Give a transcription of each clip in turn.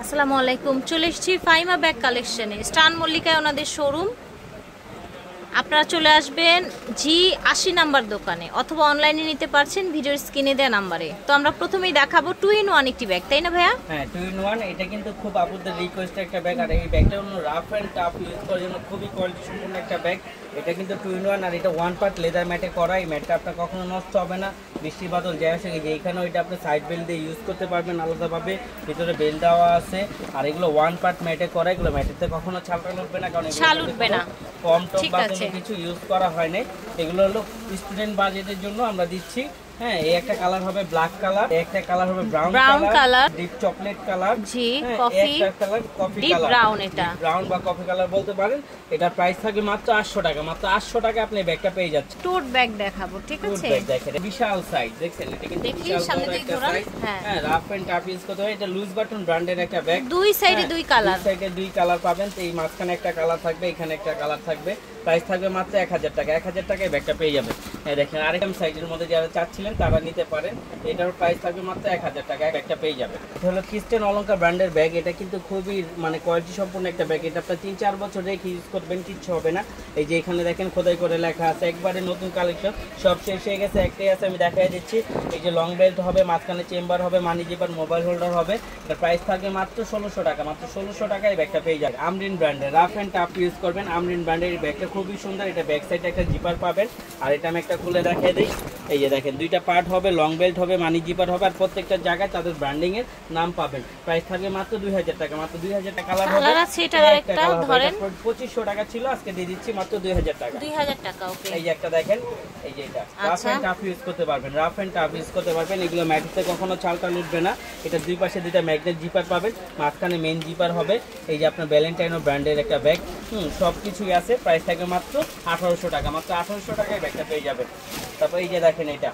আসসালামু আলাইকুম। চলে এসেছি ফাইমা ব্যাগ কালেকশনে, স্টান মল্লিকায় ওনাদের শোরুম। আপনারা চলে আসবেন G80 নাম্বার দোকানে, অথবা অনলাইনে নিতে পারছেন ভিডিওর স্ক্রিনে দেওয়া নাম্বারে। তো আমরা প্রথমেই দেখাবো 2-in-1 একটি ব্যাগ, তাই না ভাইয়া? হ্যাঁ, 2-in-1। এটা কিন্তু খুব আপুদের রিকোয়েস্ট একটা ব্যাগ, আর এই ব্যাগটা হলো রাফ এন্ড টাফ ইউজ করার জন্য খুবই কোয়ালিটি সম্পন্ন একটা ব্যাগ। এটা কিন্তু 2-in-1, আর এটা 1 পার্ট লেদার ম্যাটে করা। এই ম্যাটটা আপনার কখনো নষ্ট হবে না, বৃষ্টি বাদল যাই আসে যে এইখানে ওইটা আপনি সাইড বেল্ট দিয়ে ইউজ করতে পারবেন আলাদাভাবে, ভিতরে বেল্ট দেওয়া আছে। আর এগুলো 1 পার্ট ম্যাটে করা, এগুলো ম্যাটেতে কখনো ছালটা উঠবে না, কারণ ছাল উঠবে না, কম টপ বা কোনো কিছু ইউজ করা হয় নাই। এগুলো হলো স্টুডেন্ট বাজেটের জন্য আমরা দিচ্ছি। হ্যাঁ, এই একটা কালার হবে ব্ল্যাক কালার, একটা কালার হবে brown colour, deep chocolate colour, জি কফি, একটা colour coffee deep colour, brown, এটা ব্রাউন বা কফি কালার বলতে পারেন। এটা প্রাইস থাকবে মাত্র 800 টাকা। মাত্র 800 টাকা আপনি ব্যাগটা পেয়ে যাচ্ছেন। টোট ব্যাগ দেখাবো, ঠিক আছে? ব্যাগ দেখেন, বিশাল সাইজ, দেখছেন এটা কিন্তু বিশাল বড় একটা সাইজ। হ্যাঁ, রাফ এন্ড টাফ ইউজ করতে হয়। এটা লুজ বাটন ব্র্যান্ডের একটা ব্যাগ, দুই সাইডে দুই কালার, দুই সাইডে দুই কালার পাবেন। তো এই মাঝখানে একটা কালার থাকবে, এখানে একটা কালার থাকবে। প্রাইস থাকবে মাত্র 1000 টাকা। 1000 টাকায় ব্যাগটা পেয়ে যাবেন। হ্যাঁ দেখেন, আরেকটা সাইজের মধ্যে যারা চাচ্ছিলেন তারা নিতে পারেন। এটার প্রাইস থাকবে মাত্র 1000 টাকা, ব্যাগটা পেয়ে যাবেন। এটা হলো ক্রিস্টেন অলঙ্কার ব্র্যান্ডের ব্যাগ। এটা কিন্তু খুবই কোয়ালিটি সম্পন্ন একটা ব্যাগ। এটা আপনার 3-4 বছর রেখে ইউজ করবেন, কিচ্ছু হবে না। এই যে এখানে দেখেন খোদাই করে লেখা আছে, একবারে নতুন কালেকশন, সব শেষ হয়ে গেছে, একটাই আছে, আমি দেখাই দিচ্ছি। এই যে লং বেল্ট হবে, মাঝখানে চেম্বার হবে, মানি জিপার, মোবাইল হোল্ডার হবে। এটার প্রাইস থাকবে মাত্র 1600 টাকা। মাত্র 1600 টাকায় ব্যাগটা পেয়ে যাবেন। আমরিন ব্র্যান্ডের রাফ এন্ড টাফ ইউজ করবেন, আমরিন ব্র্যান্ডের এই ব্যাগটা খুবই সুন্দর। এটা ব্যাক সাইডে একটা জিপার পাবেন, আর এটা আমি একটা খুলে দেখিয়ে দিই। এই যে দেখেন, দুইটা পার্ট হবে, লং বেল্ট হবে, মানি জিপার হবে, আর প্রত্যেকটা জায়গায় তাদের ব্র্যান্ডিং এর নাম পাবেন। প্রাইস থাকবে মাত্র 2000 টাকা। মাত্র 2000 টাকা। কালার হবে, এটার একটা ধরেন 2500 টাকা ছিল, আজকে দিয়ে দিচ্ছি মাত্র 2000 টাকা। 2000 টাকা, ওকে। এই যে একটা দেখেন, এই যে এটা রাফ এন্ড টাফ ইউজ করতে পারবেন, রাফ এন্ড টাফ ইউজ করতে পারবেন। এগুলো ম্যাটিতে কখনো ছালটা উঠবে না। এটা দুই পাশে দুইটা ম্যাগনেট জিপার পাবেন, মাঝখানে মেইন জিপার হবে। এই যে আপনার ভ্যালেন্টাইনো ব্র্যান্ডের একটা ব্যাগ, সব কিছুই আছে। প্রাইস থাকবে মাত্র 1800 টাকা। মাত্র 1800 টাকায় ব্যাগটা পেয়ে যাবেন। তারপর এই যে দেখেন, এটা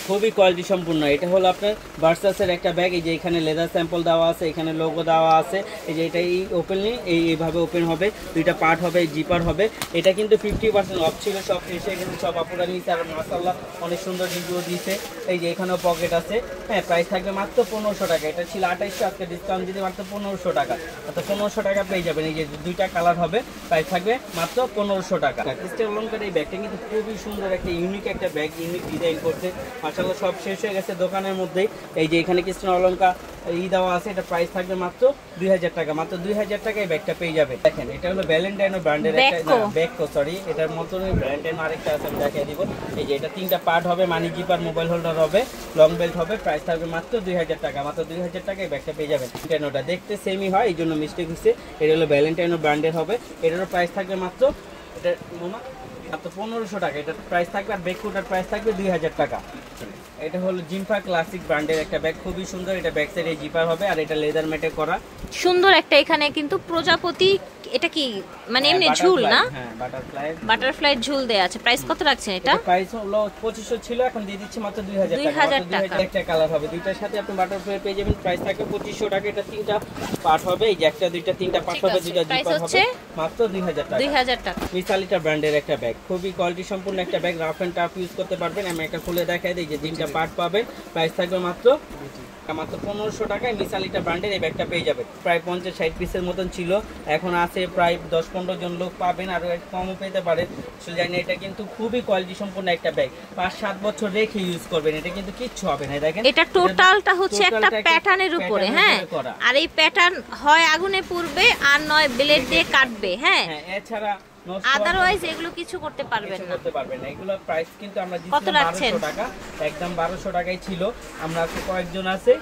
খুবই কোয়ালিটি সম্পূর্ণ। এটা হলো আপনার ভার্সাসের একটা ব্যাগ। এই যে এখানে লেদার স্যাম্পল দেওয়া আছে, এখানে লোগো দেওয়া আছে। এই যে এটা এই ওপেনলি এইভাবে ওপেন হবে, দুইটা পার্ট হবে, জিপার হবে। এটা কিন্তু 50% অফ ছিল, সব এসে কিন্তু সব আপুরা নিয়েছে, আর মাশাআল্লাহ অনেক সুন্দর রিভিউ দিয়েছে। এই যে এখানেও পকেট আছে। হ্যাঁ, প্রাইস থাকবে মাত্র 1500 টাকা। এটা ছিল 2800, আজকে ডিসকাউন্ট দিতে মাত্র 1500 টাকা। মাত্র 1500 টাকা পেয়ে যাবেন। এই যে দুইটা কালার হবে, প্রাইস থাকবে মাত্র 1500 টাকা। ক্রিস্টাল অলঙ্কার এই ব্যাগটা কিন্তু খুবই সুন্দর, একটা ইউনিক একটা ব্যাগ, ইউনিক ডিজাইন করছে। মাশাআল্লাহ সব শেষ হয়ে গেছে দোকানের মধ্যেই। এই যে এখানে ক্রিস্টাল অলঙ্কার দেওয়া আছে। এটা প্রাইস থাকবে মাত্র 2000 টাকা। মাত্র 2000 টাকায় ব্যাগটা পেয়ে যাবে। দেখেন, এটা হলো ভ্যালেন্টাইনো ব্র্যান্ডের একটা ব্যাগকো, সরি, এটার মতনই ভ্যালেন্টাইনো আরেকটা আছে, আমি দেখিয়ে দিব। এই যে এটা তিনটা পার্ট হবে, মানি জিপার, মোবাইল হোল্ডার হবে, লং বেল্ট হবে। প্রাইস থাকবে মাত্র 2000 টাকা। মাত্র 2000 টাকায় ব্যাগটা পেয়ে যাবেন। ভ্যালেন্টাইনোটা দেখতে সেমই হয়, এই জন্য মিস্টেক হচ্ছে। এটা হলো ভ্যালেন্টাইনো ব্র্যান্ডের হবে। এটারও প্রাইস থাকবে মাত্র মাত্র 1500 টাকা। এটার প্রাইস থাকবে, আর ব্যাগটার প্রাইস থাকবে 2000 টাকা। এটা হলো জিম্পা ক্লাসিক ব্র্যান্ডের একটা ব্যাগ, খুবই সুন্দর। এটা ব্যাক সাইডে জিপার হবে, আর এটা লেদার ম্যাটে করা সুন্দর একটা। এখানে কিন্তু প্রজাপতি, এটা কি মানে এমনি ঝুল না? হ্যাঁ, বাটারফ্লাই ঝুল দেয়া আছে। প্রাইস কত রাখছেন এটা? প্রাইস হলো 2500 ছিল, এখন দিয়ে দিচ্ছি মাত্র 2000 টাকা। একটা কালার হবে, দুইটার সাথে আপনি বাটারফ্লাই পেয়ে যাবেন। প্রাইস থাকবে 2500 টাকা। এটা তিনটা পার্ট হবে, এই যে একটা দুইটা তিনটা পার্ট হবে, দুইটা জিপার হবে, মাত্র 2000 টাকা। 2000 টাকা। মিসালিটা ব্র্যান্ডের একটা ব্যাগ, খুবই কোয়ালিটি সম্পূর্ণ একটা bag, rough and tough use করতে পারবেন। আমি একটা খুলে দেখাই দিই। যে তিনটা পার্ট পাবেন, প্রাইস থাকবে মাত্র 1500 টাকায় মিসালিটা ব্র্যান্ডের এই ব্যাগটা পেয়ে যাবেন। প্রায় 50-60 পিসের মতন ছিল, এখন আছে প্রায় 10-15 জন লোক পাবেন, আর কমও পেতে পারেন, জানি। এটা কিন্তু খুবই কোয়ালিটি সম্পন্ন একটা ব্যাগ, 5-7 বছর রেখে ইউজ করবেন, এটা কিন্তু কিচ্ছু হবে না। দেখেন, এটা টোটালটা হচ্ছে একটা প্যাটার্নের উপরে। হ্যাঁ, আর এই প্যাটার্ন হয় আগুনে পুড়বে, আর নয় ব্লেড দিয়ে কাটবে। হ্যাঁ, এছাড়া আদারওয়াইজ এগুলো কিছু করতে পারবেন না। এগুলো প্রাইস কিন্তু আমরা দিচ্ছি 1200 টাকা, একদম 1200 টাকাই ছিল। আমরা আজকে কয়েকজন আছে,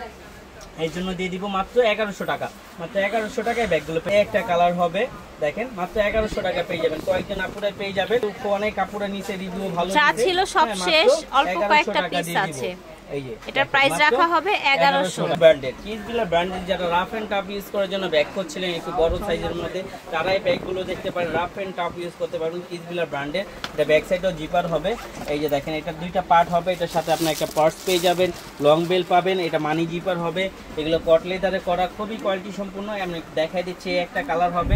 এই জন্য দিয়ে দিব মাত্র 1100 টাকা। মাত্র 1100 টাকায় ব্যাগগুলো একটা কালার হবে। দেখেন, মাত্র 1100 টাকা পেয়ে যাবেন। কয়েকজন আপুরা পেয়ে যাবেন, অনেক আপুরা নিচে রিভিউ ভালো যা ছিল সব শেষ, অল্প কয়েকটা পিস আছে। এই যে এটার প্রাইস রাখা হবে 1100। ব্র্যান্ডেড কিডসবিলা ব্র্যান্ডের যারা রাফ এন্ড টাফ ইউজ করার জন্য ব্যাগ করছিলেন একটু বড় সাইজের মধ্যে, তারাই ব্যাগগুলো দেখতে পারেন। রাফ এন্ড টাফ ইউজ করতে পারবেন কিডসবিলা ব্র্যান্ডের। এটা ব্যাক সাইডেও জিপার হবে। এই যে দেখেন, এটা দুইটা পার্ট হবে, এটার সাথে আপনি একটা পার্স পেয়ে যাবেন, লং বেল পাবেন, এটা মানি জিপার হবে। এগুলো কট লেদারে করা, খুবই কোয়ালিটি সম্পূর্ণ। আমি দেখাই দিচ্ছি, একটা কালার হবে,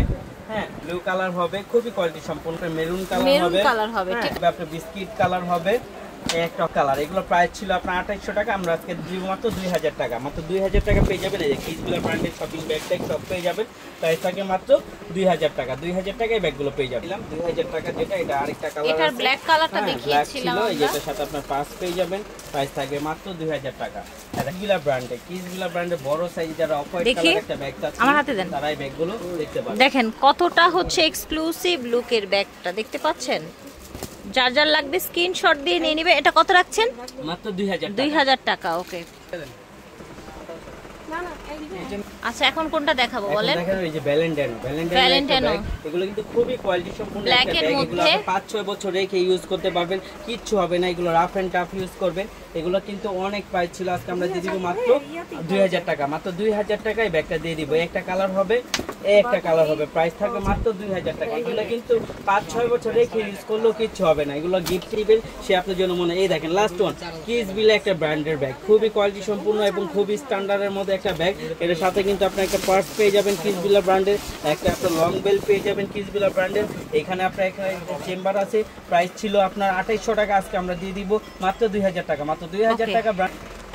হ্যাঁ ব্লু কালার হবে, খুবই কোয়ালিটি সম্পূর্ণ। মেরুন কালার হবে, ঠিক আছে, আপনার বিস্কিট কালার হবে। একটা কালার, এগুলো প্রাইস ছিল আপনার 2800 টাকা, আমরা আজকে দিব মাত্র 2000 টাকা। মাত্র 2000 টাকা পেয়ে যাবেন। এই যে কিসগুলো ব্র্যান্ডের শপিং ব্যাগ ট্যাগ সব পেয়ে যাবেন, প্রাইস থাকে মাত্র 2000 টাকা। 2000 টাকায় ব্যাগগুলো পেয়ে যাবেন। 2000 টাকা যেটা, এটা আরেকটা কালার আছে, এটার ব্ল্যাক কালারটা দেখিয়েছিলাম এই যেটার সাথে আপনার পাস পেয়ে যাবেন, প্রাইস থাকবে মাত্র 2000 টাকা। কিসগুলো ব্র্যান্ডের, কিসগুলো ব্র্যান্ডের বড় সাইজ যারা অফ হোয়াইট কালার একটা ব্যাগ আছে আমার হাতে দেন, তারা এই ব্যাগগুলো দেখতে পাবেন। দেখেন কতটা হচ্ছে এক্সক্লুসিভ লুকের ব্যাগটা, দেখতে পাচ্ছেন। যার যার লাগবে স্ক্রিনশট দিয়ে নিয়ে নেবে। এটা কত রাখছেন? মাত্র 2000 2000 টাকা। ওকে, আচ্ছা এখন কোনটা দেখাবো বলেন? দেখেন এই যে ভ্যালেন্টাইনো, এগুলো কিন্তু খুবই কোয়ালিটি সম্পন্ন একটা ব্যাগ। এগুলো আপনি 5-6 বছর রেখে ইউজ করতে পারবেন, কিচ্ছু হবে না। এগুলো রাফ এন্ড টাফ ইউজ করবেন। এগুলো কিন্তু অনেক প্রাইস ছিল, আজকে আমরা দিয়ে দিব মাত্র 2000 টাকা। মাত্র 2000 টাকায় ব্যাগটা দিয়ে দিব। একটা কালার হবে, একটা কালার হবে, প্রাইস থাকবে মাত্র 2000 টাকা। এগুলো কিন্তু 5-6 বছর রেখে ইউজ করলেও কিচ্ছু হবে না। এগুলো গিফট দিবেন সে আপনার জন্য মনে। এই দেখেন লাস্ট ওয়ান, কিসবিলা একটা ব্র্যান্ডের ব্যাগ, খুবই কোয়ালিটি সম্পূর্ণ এবং খুবই স্ট্যান্ডার্ডের মধ্যে একটা ব্যাগ। এর সাথে কিন্তু আপনি একটা পার্স পেয়ে যাবেন কিসবিলা ব্র্যান্ডের, একটা আপনার লং বেল পেয়ে যাবেন কিসবিলা ব্র্যান্ডের। এখানে আপনার এখানে চেম্বার আছে, প্রাইস ছিল আপনার 2800 টাকা, আজকে আমরা দিয়ে দিব মাত্র 2000 টাকা। মাত্র 2000 টাকা।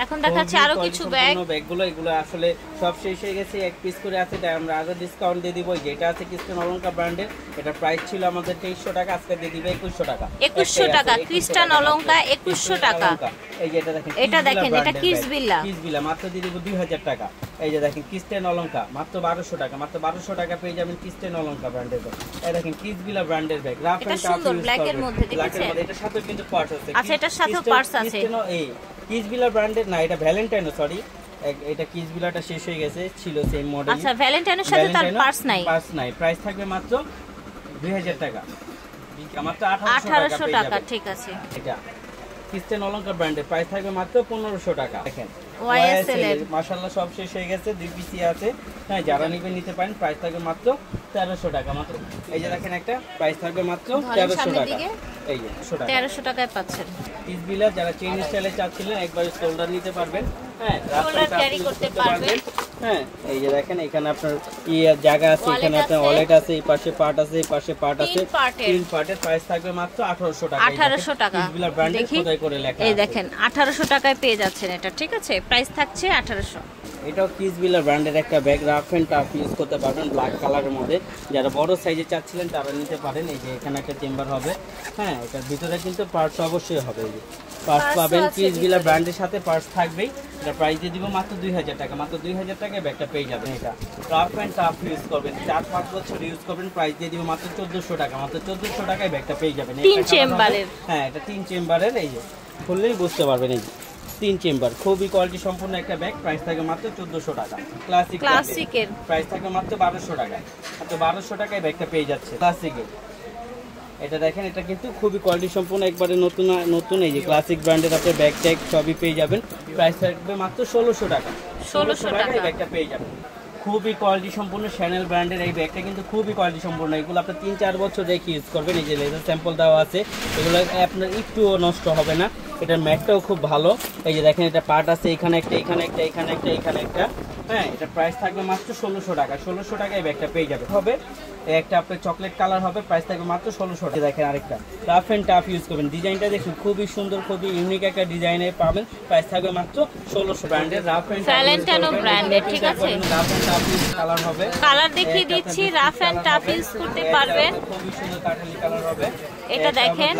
এখন দেখাচ্ছি আরো কিছু ব্যাগগুলো, এগুলো আসলে সব শেষ হয়ে গেছে, এক পিস করে আছে, তাই আমরা আরো ডিসকাউন্ট দিয়ে দিব। যেটা আছে ক্রিস্টান অলংকার ব্র্যান্ডের, এটা প্রাইস ছিল আমাদের 2300 টাকা, আজকে দিয়ে দিব 2100 টাকা। 2100 টাকা ক্রিস্টান অলংকার, 2100 টাকা। এই যে এটা দেখেন, এটা কিসবিলা মাত্র দিয়ে দিব 2000 টাকা। এই যে দেখেন ক্রিস্টান অলংকার মাত্র 1200 টাকা। মাত্র 1200 টাকা পেয়ে যাবেন ক্রিস্টান অলংকার ব্র্যান্ডের ব্যাগ। এই দেখেন কিসবিলা ব্র্যান্ডের bag, rough and tough use black এর মধ্যে দেখেছেন। এটার সাথে কিন্তু পার্টস আছে। আচ্ছা, এটার সাথেও পার্টস আছে। এই কিসবিলা ব্র্যান্ডের না, এটা ভ্যালেন্টাইনো, সরি এটা কিসবিলাটা শেষ হয়ে গেছে, ছিল সেম মডেল। আচ্ছা, ভ্যালেন্টাইনের সাথে তার পার্টস নাই, প্রাইস থাকবে মাত্র 2000 টাকা। মাত্র 1800 টাকা। ঠিক আছে, এটা ক্রিস্টান অলংকার ব্র্যান্ডের, প্রাইস থাকবে মাত্র 1500 টাকা। দেখেন ওয়াইএসএল এর মাশাআল্লাহ সব শেষ হয়ে গেছে, 2 পিসি আছে। হ্যাঁ, যারা নিবেন নিতে পারেন, প্রাইস থাকবে মাত্র 1300 টাকা। মাত্র এই যে দেখেন একটা প্রাইস থাকবে মাত্র 1300 টাকা। এই যে 1300 টাকায় পাচ্ছেন কিসবিলা। যারা চেইন স্টাইলে চাচ্ছিলেন একবার শোল্ডার নিতে পারবেন, হ্যাঁ শোল্ডার ক্যারি করতে পারবেন। হ্যাঁ, এই যে দেখেন এখানে আপনার জায়গা আছে, এখানে আপনার ওয়ালেট আছে, এই পাশে পার্ট আছে, এই পাশে পার্ট আছে, তিন পার্টের প্রাইস থাকবে মাত্র 1800 টাকা। 1800 টাকা কিসবিলা ব্র্যান্ডের খোদাই করে লেখা। এই দেখেন 1800 টাকায় পেয়ে যাচ্ছেন এটা। ঠিক আছে, প্রাইস থাকছে 1800। এটাও কিসবিলা ব্র্যান্ডের একটা bag, rough and tough use করতে পারবেন, ব্ল্যাক কালারের মধ্যে। যারা বড় সাইজে চাচ্ছিলেন তারা নিতে পারেন। এই যে এখানে একটা চেম্বার হবে, হ্যাঁ এটার ভিতরে কিন্তু পার্টস অবশ্যই হবে। এই যে পার্টস পাবেন, কিসবিলা ব্র্যান্ডের সাথে পার্টস থাকবেই। এটা প্রাইস দিয়ে দিব মাত্র 2000 টাকা। মাত্র 2000 টাকায় ব্যাগটা পেয়ে যাবেন। এটা রাফ এন্ড টাফ ইউজ করবেন, 4-5 বছর ইউজ করবেন, প্রাইস দিয়ে দিব মাত্র 1400 টাকা। মাত্র 1400 টাকায় ব্যাগটা পেয়ে যাবেন। 3 চেম্বারের, হ্যাঁ এটা 3 চেম্বারের। এই যে খুললেই বুঝতে পারবেন, এই যে 3 চেম্বার, খুবই কোয়ালিটি সম্পূর্ণ একটা ব্যাগ, প্রাইস থাকে মাত্র 1400 টাকা। ক্লাসিকের প্রাইস থাকে মাত্র 1200 টাকা। মাত্র 1200 টাকায় ব্যাগটা পেয়ে যাচ্ছে ক্লাসিকের। এটা দেখেন, এটা কিন্তু খুবই কোয়ালিটি সম্পূর্ণ, একবারে নতুন নতুন। এই যে ক্লাসিক ব্র্যান্ডের আপনার ব্যাগ ট্যাগ সবই পেয়ে যাবেন, প্রাইস থাকবে মাত্র 1600 টাকা। 1600 টাকায় ব্যাগটা পেয়ে যাবেন। খুবই কোয়ালিটি সম্পূর্ণ শ্যানেল ব্র্যান্ডের এই ব্যাগটা কিন্তু খুবই কোয়ালিটি সম্পূর্ণ। এগুলো আপনার 3-4 বছর রেখে ইউজ করবেন। এই যে লেজার স্যাম্পল দেওয়া আছে, এগুলো আপনার একটুও নষ্ট হবে না। এটার ম্যাটটাও খুব ভালো। এই যে দেখেন এটা পার্ট আছে, এখানে একটা, এখানে একটা, এখানে একটা, এখানে একটা। হ্যাঁ, এটা প্রাইস থাকবে মাত্র 1600 টাকা। 1600 টাকায় ব্যাগটা পেয়ে যাবে। হবে একটা আপনার চকলেট কালার হবে, প্রাইস থাকবে মাত্র 1600 টাকা। দেখেন আরেকটা রাফ এন্ড টাফ ইউজ করবেন, ডিজাইনটা দেখুন খুবই সুন্দর, খুবই ইউনিক একটা ডিজাইনে পাবেন, প্রাইস থাকবে মাত্র 1600 ব্র্যান্ডের রাফ এন্ড ভ্যালেন্টাইনো ব্র্যান্ডের। ঠিক আছে, রাফ এন্ড টাফ কালার হবে, কালার দেখিয়ে দিচ্ছি, রাফ এন্ড টাফ ইউজ করতে পারবেন। খুবই সুন্দর কাঠালি কালার হবে। এটা দেখেন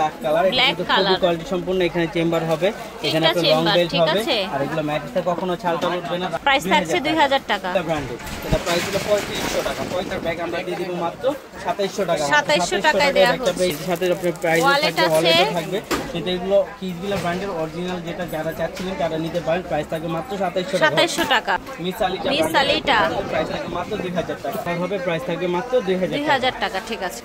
ব্ল্যাক কালার, কোয়ালিটি সম্পূর্ণ। এখানে চেম্বার হবে, এখানে একটা লং বেল্ট হবে, আর এগুলো ম্যাটে কখনো ছালটা উঠবে না। প্রাইস থাকছে 2000 টাকা। ব্র্যান্ডেড এটা প্রাইস হলো 3500 টাকা। 65 ব্যাগ আমরা দিয়ে দিব মাত্র 2700 টাকা। 2700 টাকায় দেয়া হচ্ছে। এর সাথে আপনার প্রাইস থাকবে, ওয়ালেট থাকবে। কিন্তু এগুলো কিসবিলা ব্র্যান্ডের অরিজিনাল, যেটা যারা চাচ্ছিলেন তারা নিতে পারেন, প্রাইস থাকবে মাত্র 2700 টাকা। মিস আলিটা প্রাইস থাকবে মাত্র 2000 টাকা হবে, প্রাইস থাকবে মাত্র 2000 টাকা। ঠিক আছে,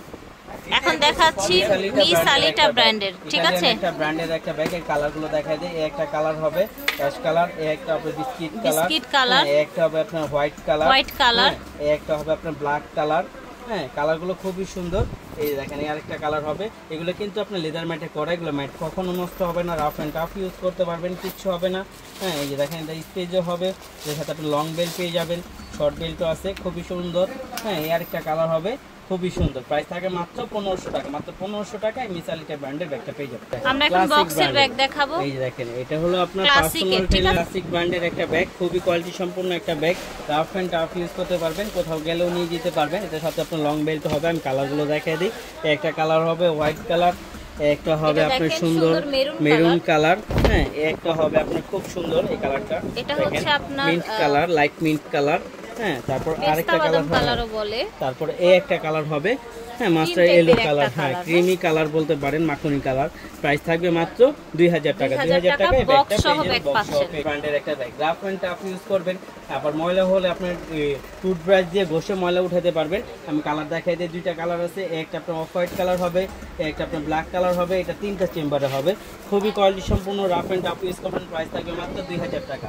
এখন দেখাচ্ছি মিস আলিটা ব্র্যান্ডের। ঠিক আছে, একটা ব্র্যান্ডের একটা ব্যাগের কালারগুলো দেখায় দেই। একটা কালার হবে অ্যাশ কালার, একটা হবে বিস্কিট কালার, একটা হবে আপনার হোয়াইট কালার, একটা হবে আপনার ব্ল্যাক কালার। হ্যাঁ, কালারগুলো খুবই সুন্দর। এই দেখেন আরেকটা কালার হবে। এগুলো কিন্তু আপনার লেদার ম্যাটে করা, এগুলো ম্যাট কখনো নষ্ট হবে না, রাফ এন্ড টাফ ইউজ করতে পারবেন, কিচ্ছু হবে না। হ্যাঁ, এই যে দেখেন এটা স্টেজও হবে, এর সাথে আপনি লং বেল্ট পেয়ে যাবেন, শর্ট বেল্টও আছে, খুবই সুন্দর। হ্যাঁ, এই আরেকটা কালার হবে, খুবই সুন্দর, প্রাইস থাকে মাত্র 1500 টাকা। মাত্র 1500 টাকায় মিস আলিটা ব্র্যান্ডের ব্যাগটা পেয়ে যাবেন। আমরা এখন বক্সের ব্যাগ দেখাবো। এই যে দেখেন, এটা হলো আপনার পার্সোনাল টেইলার ক্লাসিক ব্র্যান্ডের একটা ব্যাগ, খুবই কোয়ালিটি সম্পূর্ণ একটা bag. Rough and tough use করতে পারবেন, কোথাও গেলেও নিয়ে যেতে পারবেন। এটার সাথে আপনার লং বেল্ট হবে। আমি কালারগুলো দেখিয়ে দিই। একটা কালার হবে হোয়াইট কালার, একটা হবে আপনার সুন্দর মেরুন কালার, হ্যাঁ, একটা হবে আপনার খুব সুন্দর এই কালারটা, এটা হচ্ছে আপনার mint colour, light mint colour, হ্যাঁ। তারপর আরেকটা কালারও বলে, তারপর এই একটা কালার হবে, হ্যাঁ, মাস্টার ইয়েলো কালার, হ্যাঁ, ক্রিমি কালার বলতে পারেন, মাখনি কালার। প্রাইস থাকবে মাত্র 2000 টাকা। 2000 টাকায় ব্যাগটা পেয়ে যাবেন। বক্স সহ ব্র্যান্ডের একটা bag. Rough and tough use করবেন। আবার ময়লা হলে আপনার টুথব্রাশ দিয়ে ঘষে ময়লা উঠাতে পারবেন। আমি কালার দেখাই দিই, দুইটা কালার আছে। একটা আপনার অফ হোয়াইট কালার হবে, একটা আপনার ব্ল্যাক কালার হবে। এটা 3টা চেম্বারে হবে। খুবই কোয়ালিটি সম্পূর্ণ। রাফ এন্ড টাফ ইউজ করবেন, প্রাইস থাকবে মাত্র 2000 টাকা।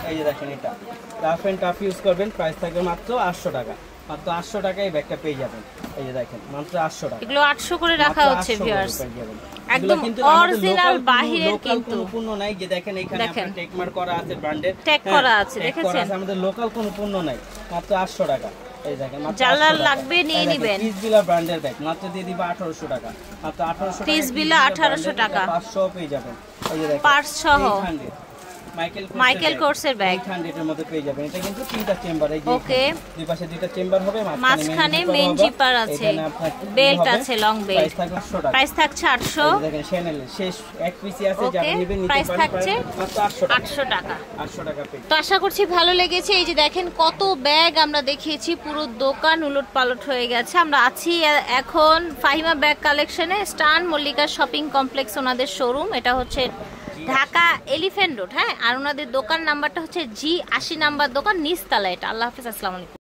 এই যে দেখেন, এটা রাফ এন্ড টাফ ইউজ করবেন, প্রাইস থাকবে মাত্র 800 টাকা। মাত্র 800 টাকায় এই ব্যাগটা পেয়ে যাবেন। এই যে দেখেন, মাত্র 800 টাকা। এগুলো 800 করে রাখা হচ্ছে ভিউয়ার্স, একদম অরিজিনাল বাহিরের, কিন্তু কোনো পণ্য নাই। যে দেখেন এখানে আপনার টেক মার্ক করা আছে, ব্র্যান্ডের ট্যাগ করা আছে, দেখেছেন? আমাদের লোকাল কোনো পণ্য নাই। মাত্র 800 টাকা। এই দেখেন, মাত্র জালাল লাগবে নিয়ে নেবেন। ক্রিসবিলা ব্র্যান্ডের ব্যাগ মাত্র দিয়ে দিব 1800 টাকা। মাত্র 1800 টাকা। ক্রিসবিলা 1800 টাকা। 500 পেয়ে যাবেন। এই যে দেখেন, পার্স সহ মাইকেল কোর্সের ব্যাগ 800 এর মধ্যে পেয়ে যাবেন। এটা কিন্তু 3টা চেম্বার, এই যে ওকে, দুই পাশে 2টা চেম্বার হবে, মাঝখানে মেইন জিপার আছে, বেল্ট আছে, লং বেল্ট। প্রাইস থাকছে 800। দেখেন চ্যানেল শেষ এক পিসি আছে, যারা নেবেন নিতে পারেন। প্রাইস থাকছে মাত্র 800 টাকা। 800 টাকা পেয়ে। তো আশা করছি ভালো লেগেছে। এই যে দেখেন কত ব্যাগ আমরা দেখিয়েছি, পুরো দোকান উলটপালট হয়ে গেছে। আমরা আছি এখন ফাহিমা ব্যাগ কালেকশনে, স্টান মল্লিকা শপিং কমপ্লেক্স ওনাদের শোরুম। এটা হচ্ছে ঢাকা এলিফ্যান্ট রোড, হ্যাঁ। আর ওনাদের দোকান নাম্বারটা হচ্ছে G80 নাম্বার দোকান, নিচতলা এটা। আল্লাহ হাফেজ, আসসালামু আলাইকুম।